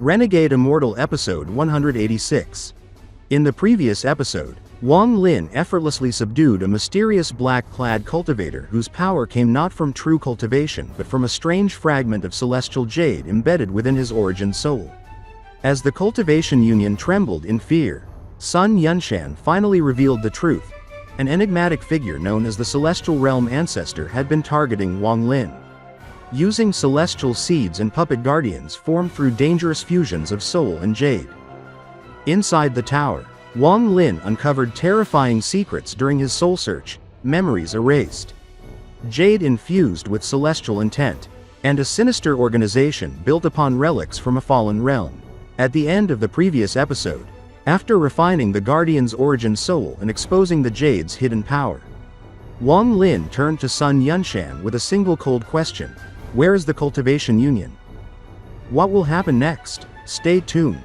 Renegade Immortal Episode 186. In the previous episode, Wang Lin effortlessly subdued a mysterious black-clad cultivator whose power came not from true cultivation but from a strange fragment of celestial jade embedded within his origin soul. As the cultivation union trembled in fear, Sun Yunshan finally revealed the truth. An enigmatic figure known as the Celestial Realm Ancestor had been targeting Wang Lin. Using celestial seeds and puppet guardians formed through dangerous fusions of soul and jade. Inside the tower, Wang Lin uncovered terrifying secrets during his soul search, memories erased, jade infused with celestial intent, and a sinister organization built upon relics from a fallen realm. At the end of the previous episode, after refining the Guardian's origin soul and exposing the jade's hidden power, Wang Lin turned to Sun Yunshan with a single cold question: where is the cultivation union? What will happen next? Stay tuned.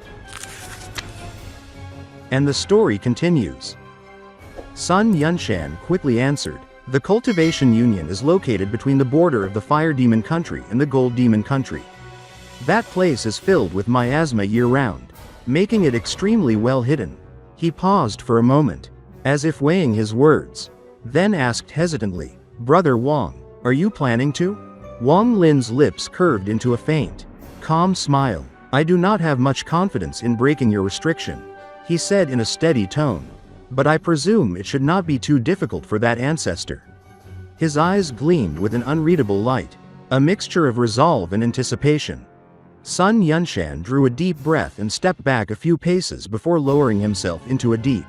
And the story continues. Sun Yunshan quickly answered, the cultivation union is located between the border of the Fire Demon Country and the Gold Demon Country. That place is filled with miasma year-round, making it extremely well hidden. He paused for a moment, as if weighing his words, then asked hesitantly, Brother Wang, are you planning to? Wang Lin's lips curved into a faint, calm smile. I do not have much confidence in breaking your restriction, he said in a steady tone, but I presume it should not be too difficult for that ancestor. His eyes gleamed with an unreadable light, a mixture of resolve and anticipation. Sun Yunshan drew a deep breath and stepped back a few paces before lowering himself into a deep,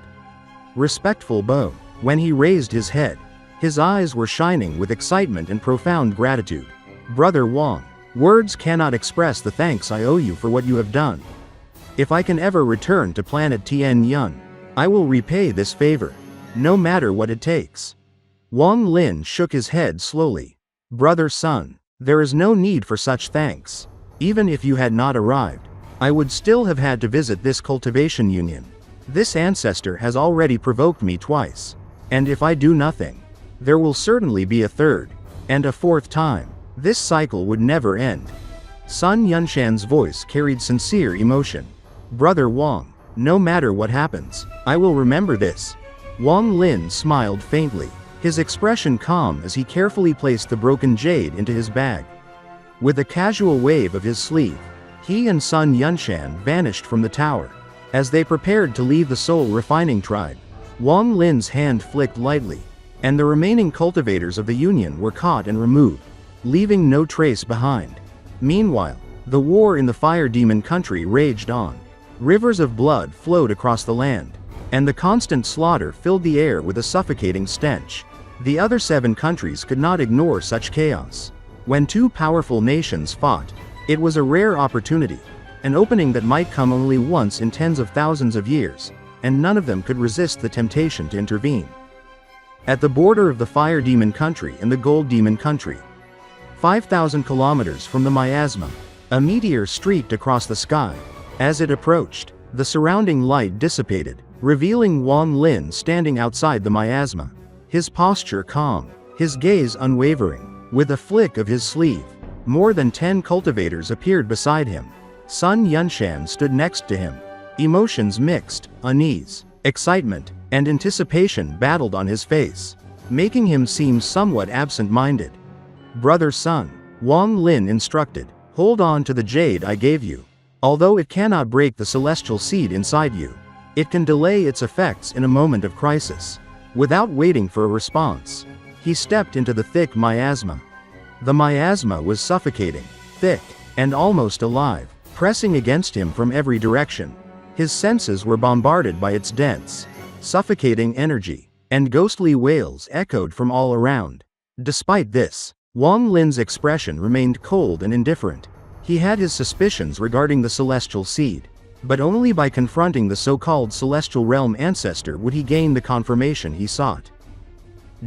respectful bow. When he raised his head, his eyes were shining with excitement and profound gratitude. Brother Wang, words cannot express the thanks I owe you for what you have done. If I can ever return to planet Tian Yun, I will repay this favor, no matter what it takes. Wang Lin shook his head slowly. Brother Sun, there is no need for such thanks. Even if you had not arrived, I would still have had to visit this cultivation union. This ancestor has already provoked me twice, and if I do nothing, there will certainly be a third, and a fourth time. This cycle would never end. Sun Yunshan's voice carried sincere emotion. Brother Wang, no matter what happens, I will remember this. Wang Lin smiled faintly, his expression calm as he carefully placed the broken jade into his bag. With a casual wave of his sleeve, he and Sun Yunshan vanished from the tower. As they prepared to leave the soul refining tribe, Wang Lin's hand flicked lightly, and the remaining cultivators of the union were caught and removed, leaving no trace behind. Meanwhile, the war in the Fire Demon Country raged on. Rivers of blood flowed across the land, and the constant slaughter filled the air with a suffocating stench. The other 7 countries could not ignore such chaos. When two powerful nations fought, it was a rare opportunity, an opening that might come only once in tens of thousands of years, and none of them could resist the temptation to intervene. At the border of the Fire Demon Country and the Gold Demon Country, 5,000 kilometers from the miasma, a meteor streaked across the sky. As it approached, the surrounding light dissipated, revealing Wang Lin standing outside the miasma. His posture calm, his gaze unwavering. With a flick of his sleeve, more than 10 cultivators appeared beside him. Sun Yunshan stood next to him. Emotions mixed, unease, excitement, and anticipation battled on his face, making him seem somewhat absent-minded. Brother Sun, Wang Lin instructed, hold on to the jade I gave you. Although it cannot break the celestial seed inside you, it can delay its effects in a moment of crisis. Without waiting for a response, he stepped into the thick miasma. The miasma was suffocating, thick, and almost alive, pressing against him from every direction. His senses were bombarded by its dense, suffocating energy, and ghostly wails echoed from all around. Despite this, Wang Lin's expression remained cold and indifferent. He had his suspicions regarding the celestial seed, but only by confronting the so-called Celestial Realm Ancestor would he gain the confirmation he sought.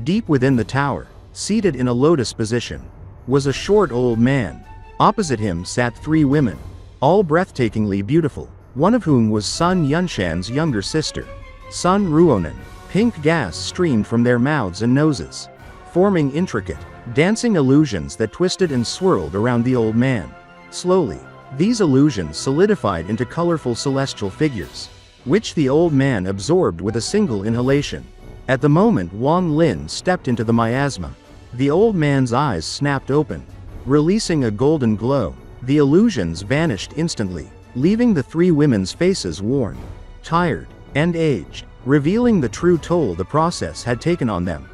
Deep within the tower, seated in a lotus position, was a short old man. Opposite him sat 3 women, all breathtakingly beautiful, one of whom was Sun Yunshan's younger sister, Sun Ruonan. Pink gas streamed from their mouths and noses, forming intricate, dancing illusions that twisted and swirled around the old man. Slowly, These illusions solidified into colorful celestial figures, which the old man absorbed with a single inhalation. At the moment Wang Lin stepped into the miasma, the old man's eyes snapped open, releasing a golden glow. The illusions vanished instantly, leaving the three women's faces worn, tired, and aged, revealing the true toll the process had taken on them.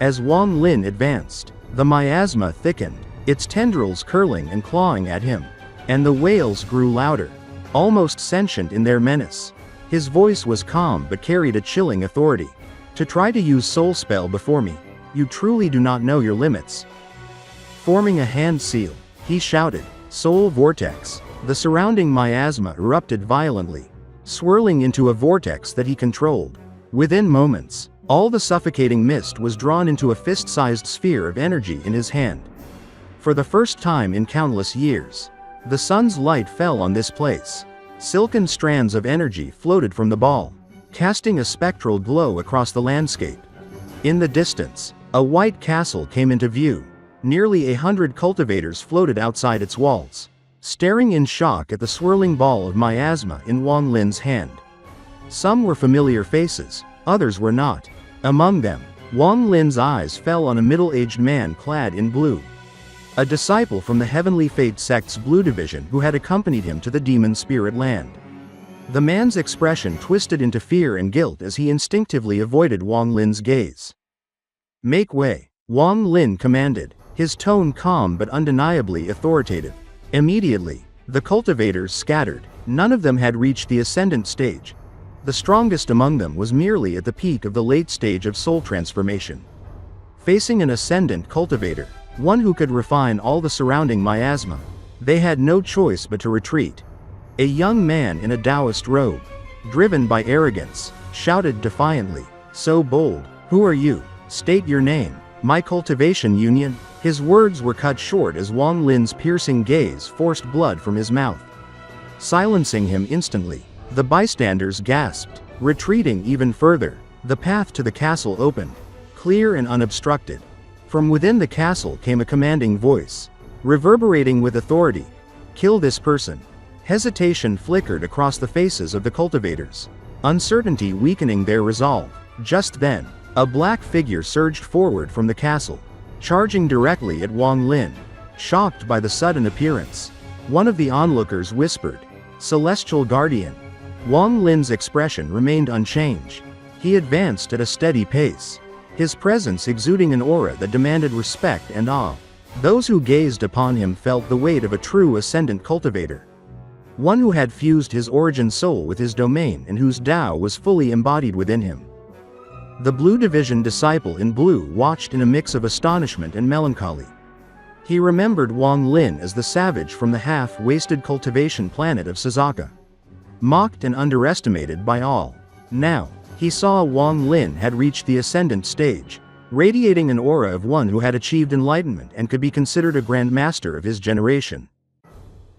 As Wang Lin advanced, the miasma thickened, its tendrils curling and clawing at him, and the wails grew louder, almost sentient in their menace. His voice was calm but carried a chilling authority. To try to use soul spell before me, you truly do not know your limits. Forming a hand seal, he shouted, "Soul Vortex!" The surrounding miasma erupted violently, swirling into a vortex that he controlled. Within moments, all the suffocating mist was drawn into a fist-sized sphere of energy in his hand. For the first time in countless years, the sun's light fell on this place. Silken strands of energy floated from the ball, casting a spectral glow across the landscape. In the distance, a white castle came into view. Nearly 100 cultivators floated outside its walls, staring in shock at the swirling ball of miasma in Wang Lin's hand. Some were familiar faces, others were not. Among them, Wang Lin's eyes fell on a middle-aged man clad in blue, a disciple from the Heavenly Fate sect's Blue Division who had accompanied him to the Demon Spirit Land. The man's expression twisted into fear and guilt as he instinctively avoided Wang Lin's gaze. "Make way," Wang Lin commanded, his tone calm but undeniably authoritative. Immediately, the cultivators scattered. None of them had reached the Ascendant stage. The strongest among them was merely at the peak of the late stage of soul transformation. Facing an Ascendant cultivator, one who could refine all the surrounding miasma, they had no choice but to retreat. A young man in a Taoist robe, driven by arrogance, shouted defiantly, "So bold, who are you? State your name." "My cultivation union." His words were cut short as Wang Lin's piercing gaze forced blood from his mouth, silencing him instantly. The bystanders gasped. Retreating even further, the path to the castle opened, clear and unobstructed. From within the castle came a commanding voice, reverberating with authority. "Kill this person." Hesitation flickered across the faces of the cultivators, uncertainty weakening their resolve. Just then, a black figure surged forward from the castle, charging directly at Wang Lin. Shocked by the sudden appearance, one of the onlookers whispered, "Celestial Guardian." Wang Lin's expression remained unchanged. He advanced at a steady pace, his presence exuding an aura that demanded respect and awe. Those who gazed upon him felt the weight of a true Ascendant cultivator, one who had fused his origin soul with his domain and whose Tao was fully embodied within him. The Blue Division disciple in blue watched in a mix of astonishment and melancholy. He remembered Wang Lin as the savage from the half-wasted cultivation planet of Suzaka, mocked and underestimated by all. Now, he saw Wang Lin had reached the Ascendant stage, radiating an aura of one who had achieved enlightenment and could be considered a Grand Master of his generation.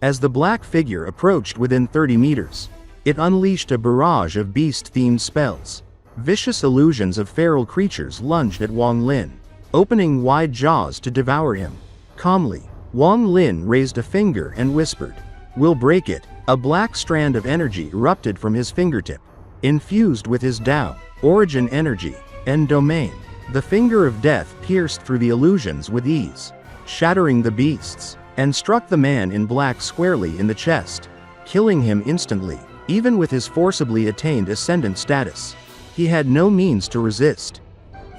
As the black figure approached within 30 meters, it unleashed a barrage of beast-themed spells. Vicious illusions of feral creatures lunged at Wang Lin, opening wide jaws to devour him. Calmly, Wang Lin raised a finger and whispered, "We'll break it." A black strand of energy erupted from his fingertip, infused with his Tao, origin energy, and domain. The finger of death pierced through the illusions with ease, shattering the beasts, and struck the man in black squarely in the chest, killing him instantly. Even with his forcibly attained Ascendant status, he had no means to resist.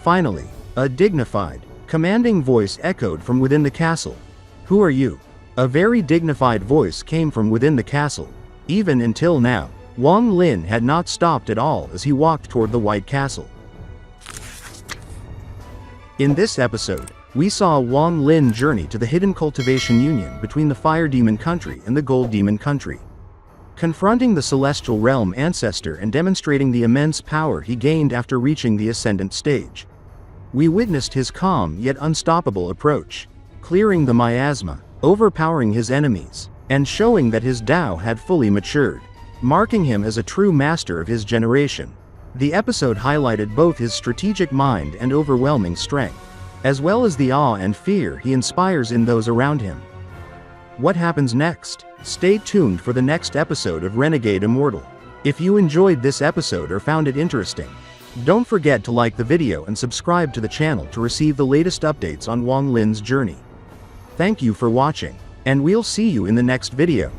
Finally, a dignified, commanding voice echoed from within the castle. "Who are you?" A very dignified voice came from within the castle. Even until now, Wang Lin had not stopped at all as he walked toward the White Castle. In this episode, we saw Wang Lin journey to the hidden cultivation union between the Fire Demon Country and the Gold Demon Country, confronting the Celestial Realm Ancestor and demonstrating the immense power he gained after reaching the Ascendant stage. We witnessed his calm yet unstoppable approach, clearing the miasma, overpowering his enemies, and showing that his Tao had fully matured, marking him as a true master of his generation. The episode highlighted both his strategic mind and overwhelming strength, as well as the awe and fear he inspires in those around him. What happens next? Stay tuned for the next episode of Renegade Immortal. If you enjoyed this episode or found it interesting, don't forget to like the video and subscribe to the channel to receive the latest updates on Wang Lin's journey. Thank you for watching, and we'll see you in the next video.